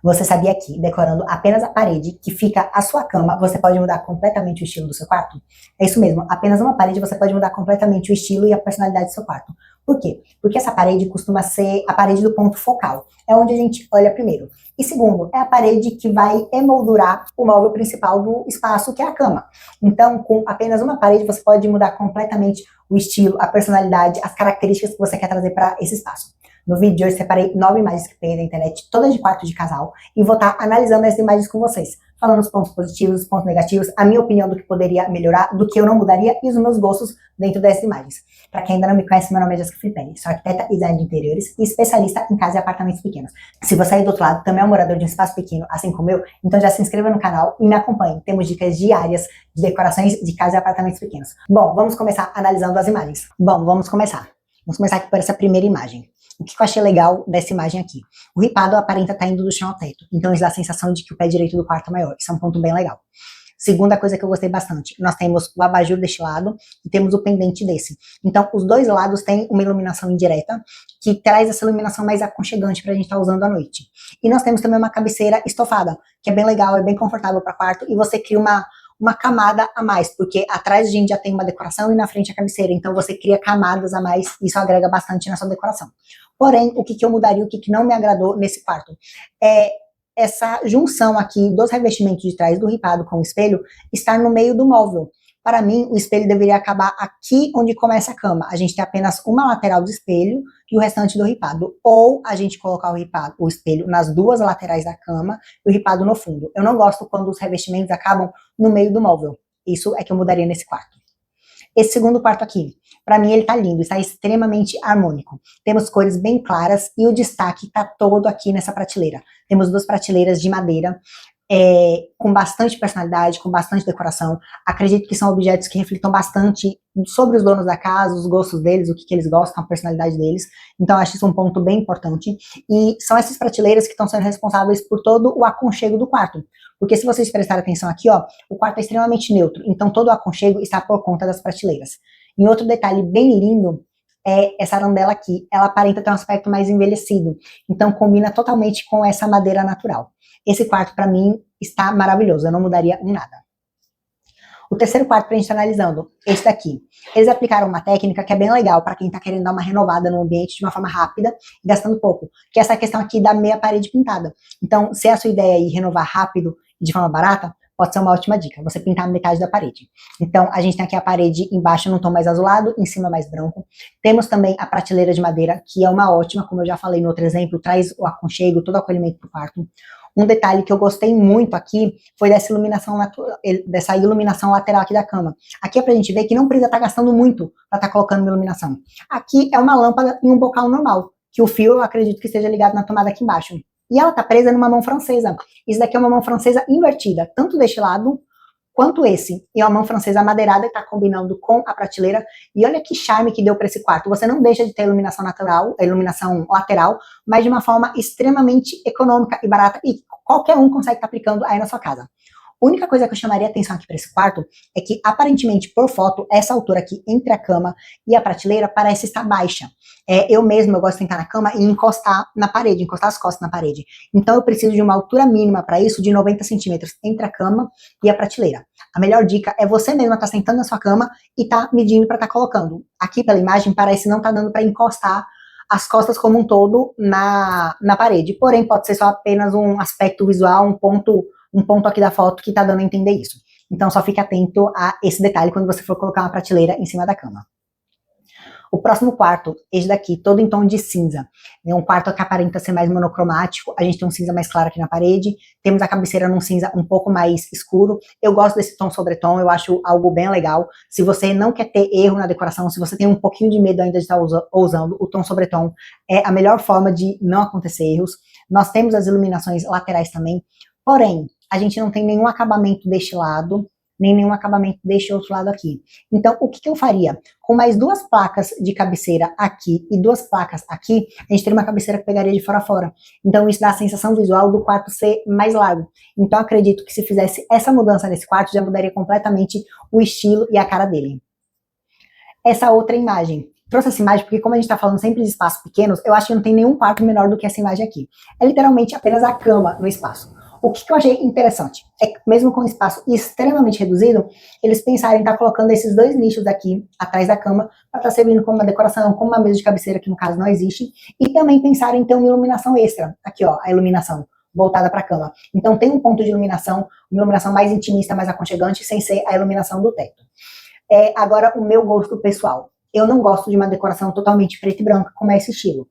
Você sabia que, decorando apenas a parede que fica a sua cama, você pode mudar completamente o estilo do seu quarto? É isso mesmo, apenas uma parede você pode mudar completamente o estilo e a personalidade do seu quarto. Por quê? Porque essa parede costuma ser a parede do ponto focal. É onde a gente olha primeiro. E segundo, é a parede que vai emoldurar o móvel principal do espaço, que é a cama. Então, com apenas uma parede, você pode mudar completamente o estilo, a personalidade, as características que você quer trazer para esse espaço. No vídeo de hoje, separei 9 imagens que peguei na internet, todas de quarto de casal, e vou estar analisando essas imagens com vocês, falando os pontos positivos, os pontos negativos, a minha opinião do que poderia melhorar, do que eu não mudaria e os meus gostos dentro dessas imagens. Para quem ainda não me conhece, meu nome é Jéssica Filippelli, sou arquiteta e designer de interiores e especialista em casas e apartamentos pequenos. Se você aí do outro lado também é um morador de um espaço pequeno, assim como eu, então já se inscreva no canal e me acompanhe. Temos dicas diárias de decorações de casas e apartamentos pequenos. Bom, vamos começar analisando as imagens. Bom, vamos começar. Vamos começar aqui por essa primeira imagem. O que eu achei legal dessa imagem aqui? O ripado aparenta estar indo do chão ao teto, então isso dá a sensação de que o pé direito do quarto é maior. Isso é um ponto bem legal. Segunda coisa que eu gostei bastante, nós temos o abajur deste lado e temos o pendente desse. Então, os dois lados têm uma iluminação indireta, que traz essa iluminação mais aconchegante para a gente estar usando à noite. E nós temos também uma cabeceira estofada, que é bem legal, é bem confortável para quarto, e você cria uma camada a mais, porque atrás a gente já tem uma decoração e na frente a cabeceira, então você cria camadas a mais, e isso agrega bastante na sua decoração. Porém, o que eu mudaria, o que não me agradou nesse quarto, é essa junção aqui dos revestimentos de trás do ripado com o espelho estar no meio do móvel. Para mim, o espelho deveria acabar aqui onde começa a cama. A gente tem apenas uma lateral do espelho e o restante do ripado. Ou a gente colocar o espelho nas duas laterais da cama e o ripado no fundo. Eu não gosto quando os revestimentos acabam no meio do móvel. Isso é que eu mudaria nesse quarto. Esse segundo quarto aqui, para mim ele tá lindo, está extremamente harmônico. Temos cores bem claras e o destaque tá todo aqui nessa prateleira. Temos duas prateleiras de madeira, com bastante personalidade, com bastante decoração. Acredito que são objetos que reflitam bastante sobre os donos da casa, os gostos deles, o que eles gostam, a personalidade deles. Então, acho isso um ponto bem importante. E são essas prateleiras que estão sendo responsáveis por todo o aconchego do quarto. Porque se vocês prestarem atenção aqui, ó, o quarto é extremamente neutro. Então, todo o aconchego está por conta das prateleiras. E outro detalhe bem lindo é essa arandela aqui. Ela aparenta ter um aspecto mais envelhecido. Então, combina totalmente com essa madeira natural. Esse quarto, para mim, está maravilhoso. Eu não mudaria em nada. O terceiro quarto para a gente estar analisando, esse daqui. Eles aplicaram uma técnica que é bem legal para quem está querendo dar uma renovada no ambiente de uma forma rápida e gastando pouco, que é essa questão aqui da meia parede pintada. Então, se é a sua ideia é renovar rápido e de forma barata, pode ser uma ótima dica, você pintar metade da parede. Então, a gente tem aqui a parede embaixo num tom mais azulado, em cima mais branco. Temos também a prateleira de madeira, que é uma ótima, como eu já falei no outro exemplo, traz o aconchego, todo o acolhimento para o quarto. Um detalhe que eu gostei muito aqui foi dessa iluminação lateral aqui da cama. Aqui é pra gente ver que não precisa estar gastando muito para estar colocando uma iluminação. Aqui é uma lâmpada em um bocal normal, que o fio eu acredito que esteja ligado na tomada aqui embaixo. E ela tá presa numa mão francesa. Isso daqui é uma mão francesa invertida, tanto deste lado quanto esse. E é uma mão francesa amadeirada que tá combinando com a prateleira. E olha que charme que deu para esse quarto. Você não deixa de ter iluminação natural, iluminação lateral, mas de uma forma extremamente econômica e barata. E qualquer um consegue estar aplicando aí na sua casa. A única coisa que eu chamaria atenção aqui para esse quarto é que, aparentemente, por foto, essa altura aqui entre a cama e a prateleira parece estar baixa. Eu gosto de sentar na cama e encostar na parede, encostar as costas na parede. Então, eu preciso de uma altura mínima para isso de 90 centímetros entre a cama e a prateleira. A melhor dica é você mesma estar sentando na sua cama e estar medindo para estar colocando. Aqui, pela imagem, parece não estar dando para encostar as costas como um todo na parede. Porém, pode ser só apenas um aspecto visual, um ponto aqui da foto que tá dando a entender isso. Então, só fique atento a esse detalhe quando você for colocar uma prateleira em cima da cama. O próximo quarto, esse daqui, todo em tom de cinza. É um quarto que aparenta ser mais monocromático. A gente tem um cinza mais claro aqui na parede. Temos a cabeceira num cinza um pouco mais escuro. Eu gosto desse tom sobre tom, eu acho algo bem legal. Se você não quer ter erro na decoração, se você tem um pouquinho de medo ainda de estar usando, o tom sobre tom é a melhor forma de não acontecer erros. Nós temos as iluminações laterais também. Porém, a gente não tem nenhum acabamento deste lado, nem nenhum acabamento deste outro lado aqui. Então, o que eu faria? Com mais duas placas de cabeceira aqui e duas placas aqui, a gente teria uma cabeceira que pegaria de fora a fora. Então, isso dá a sensação visual do quarto ser mais largo. Então, acredito que se fizesse essa mudança nesse quarto, já mudaria completamente o estilo e a cara dele. Essa outra imagem. trouxe essa imagem porque, como a gente tá falando sempre de espaços pequenos, eu acho que não tem nenhum quarto menor do que essa imagem aqui. É literalmente apenas a cama no espaço. O que eu achei interessante é que, mesmo com um espaço extremamente reduzido, eles pensaram em estar colocando esses dois nichos aqui atrás da cama para estar servindo como uma decoração, como uma mesa de cabeceira, que no caso não existe, e também pensaram em ter uma iluminação extra. Aqui, ó, a iluminação voltada para a cama. Então tem um ponto de iluminação, uma iluminação mais intimista, mais aconchegante, sem ser a iluminação do teto. Agora, o meu gosto pessoal. Eu não gosto de uma decoração totalmente preta e branca, como é esse estilo.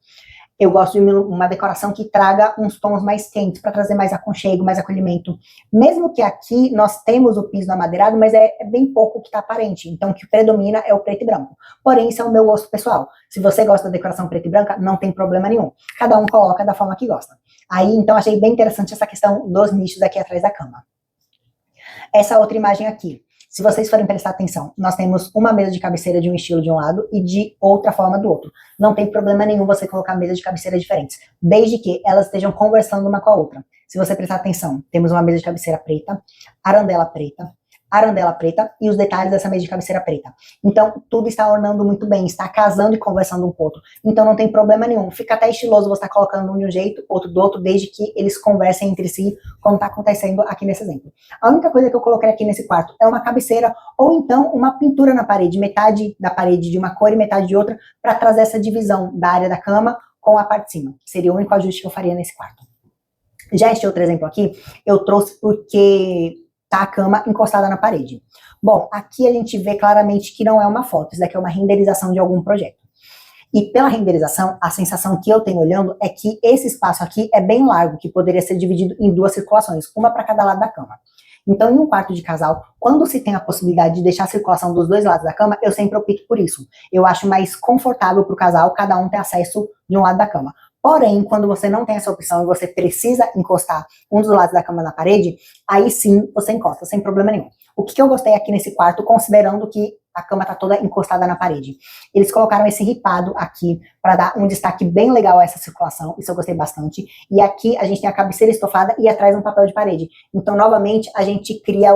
Eu gosto de uma decoração que traga uns tons mais quentes, para trazer mais aconchego, mais acolhimento. Mesmo que aqui nós temos o piso amadeirado, mas é bem pouco que está aparente. Então, o que predomina é o preto e branco. Porém, isso é o meu gosto pessoal. Se você gosta da decoração preta e branca, não tem problema nenhum. Cada um coloca da forma que gosta. Aí, então, achei bem interessante essa questão dos nichos aqui atrás da cama. Essa outra imagem aqui. Se vocês forem prestar atenção, nós temos uma mesa de cabeceira de um estilo de um lado e de outra forma do outro. Não tem problema nenhum você colocar mesas de cabeceira diferentes, desde que elas estejam conversando uma com a outra. Se você prestar atenção, temos uma mesa de cabeceira preta, arandela preta e os detalhes dessa mesa de cabeceira preta. Então, tudo está ornando muito bem, está casando e conversando um com o outro. Então, não tem problema nenhum. Fica até estiloso você estar colocando um de um jeito, outro do outro, desde que eles conversem entre si, como está acontecendo aqui nesse exemplo. A única coisa que eu coloquei aqui nesse quarto é uma cabeceira ou então uma pintura na parede, metade da parede de uma cor e metade de outra, para trazer essa divisão da área da cama com a parte de cima. Seria o único ajuste que eu faria nesse quarto. Já este outro exemplo aqui, eu trouxe porque tá a cama encostada na parede. Bom, aqui a gente vê claramente que não é uma foto, isso daqui é uma renderização de algum projeto. E pela renderização, a sensação que eu tenho olhando é que esse espaço aqui é bem largo, que poderia ser dividido em duas circulações, uma para cada lado da cama. Então, em um quarto de casal, quando se tem a possibilidade de deixar a circulação dos dois lados da cama, eu sempre opto por isso. Eu acho mais confortável para o casal cada um ter acesso de um lado da cama. Porém, quando você não tem essa opção e você precisa encostar um dos lados da cama na parede, aí sim você encosta, sem problema nenhum. O que eu gostei aqui nesse quarto, considerando que a cama tá toda encostada na parede? Eles colocaram esse ripado aqui para dar um destaque bem legal a essa circulação, isso eu gostei bastante. E aqui a gente tem a cabeceira estofada e atrás um papel de parede. Então, novamente, a gente cria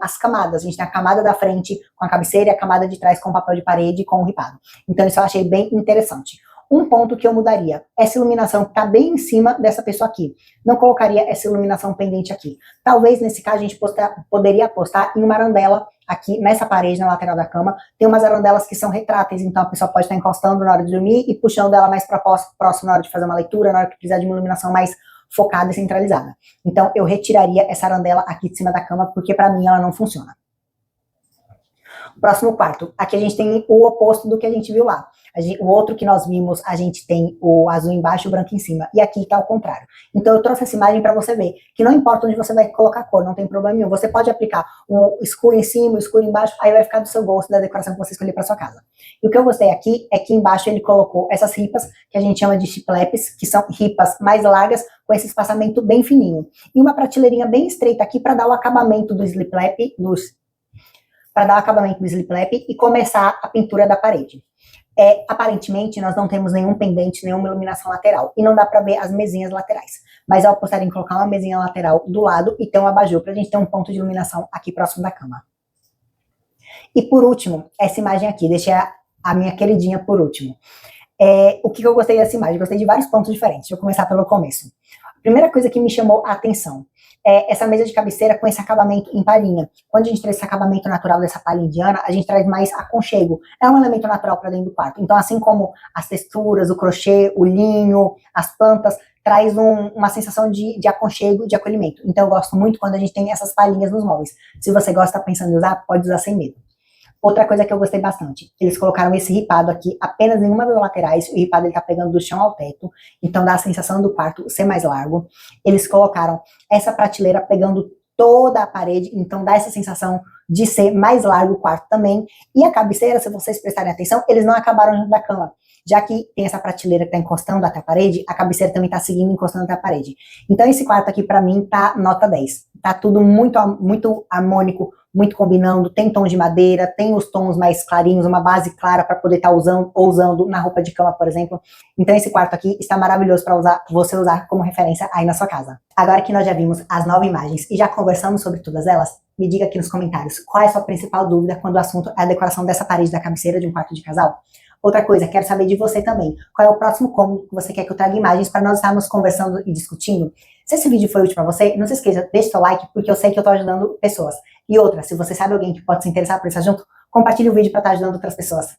as camadas. A gente tem a camada da frente com a cabeceira e a camada de trás com o papel de parede com o ripado. Então, isso eu achei bem interessante. Um ponto que eu mudaria, essa iluminação que está bem em cima dessa pessoa aqui. Não colocaria essa iluminação pendente aqui. Talvez, nesse caso, a gente poderia apostar em uma arandela aqui nessa parede, na lateral da cama. Tem umas arandelas que são retráteis, então a pessoa pode estar encostando na hora de dormir e puxando ela mais para próximo na hora de fazer uma leitura, na hora que precisar de uma iluminação mais focada e centralizada. Então, eu retiraria essa arandela aqui de cima da cama, porque para mim ela não funciona. Próximo quarto, aqui a gente tem o oposto do que a gente viu lá. O outro que nós vimos, a gente tem o azul embaixo e o branco em cima. E aqui tá o contrário. Então eu trouxe essa imagem para você ver que não importa onde você vai colocar a cor, não tem problema nenhum. Você pode aplicar o escuro em cima, o escuro embaixo, aí vai ficar do seu gosto, da decoração que você escolher para sua casa. E o que eu gostei aqui é que embaixo ele colocou essas ripas, que a gente chama de chipleps, que são ripas mais largas, com esse espaçamento bem fininho. E uma prateleirinha bem estreita aqui para dar o acabamento do sliplap, e começar a pintura da parede. Aparentemente, nós não temos nenhum pendente, nenhuma iluminação lateral. E não dá para ver as mesinhas laterais. Mas eu apostaria em colocar uma mesinha lateral do lado e ter um abajur, para a gente ter um ponto de iluminação aqui próximo da cama. E por último, essa imagem aqui. Deixei a minha queridinha por último. O que eu gostei dessa imagem? Gostei de vários pontos diferentes. Deixa eu começar pelo começo. A primeira coisa que me chamou a atenção é essa mesa de cabeceira com esse acabamento em palhinha. Quando a gente traz esse acabamento natural dessa palha indiana, a gente traz mais aconchego. É um elemento natural para dentro do quarto. Então, assim como as texturas, o crochê, o linho, as plantas, traz uma sensação de aconchego, de acolhimento. Então, eu gosto muito quando a gente tem essas palhinhas nos móveis. Se você gosta, tá pensando em usar, pode usar sem medo. Outra coisa que eu gostei bastante, eles colocaram esse ripado aqui apenas em uma das laterais, o ripado ele tá pegando do chão ao teto, então dá a sensação do quarto ser mais largo. Eles colocaram essa prateleira pegando toda a parede, então dá essa sensação de ser mais largo o quarto também. E a cabeceira, se vocês prestarem atenção, eles não acabaram junto da cama. Já que tem essa prateleira que tá encostando até a parede, a cabeceira também tá seguindo encostando até a parede. Então esse quarto aqui pra mim tá nota 10. Tá tudo muito, muito harmônico, muito combinando, tem tons de madeira, tem os tons mais clarinhos, uma base clara para poder estar usando na roupa de cama, por exemplo. Então esse quarto aqui está maravilhoso para você usar como referência aí na sua casa. Agora que nós já vimos as 9 imagens e já conversamos sobre todas elas, me diga aqui nos comentários qual é a sua principal dúvida quando o assunto é a decoração dessa parede da cabeceira de um quarto de casal. Outra coisa, quero saber de você também. Qual é o próximo cômodo que você quer que eu traga imagens para nós estarmos conversando e discutindo? Se esse vídeo foi útil para você, não se esqueça, deixe seu like, porque eu sei que eu estou ajudando pessoas. E outra, se você sabe alguém que pode se interessar por esse assunto, compartilhe o vídeo para estar ajudando outras pessoas.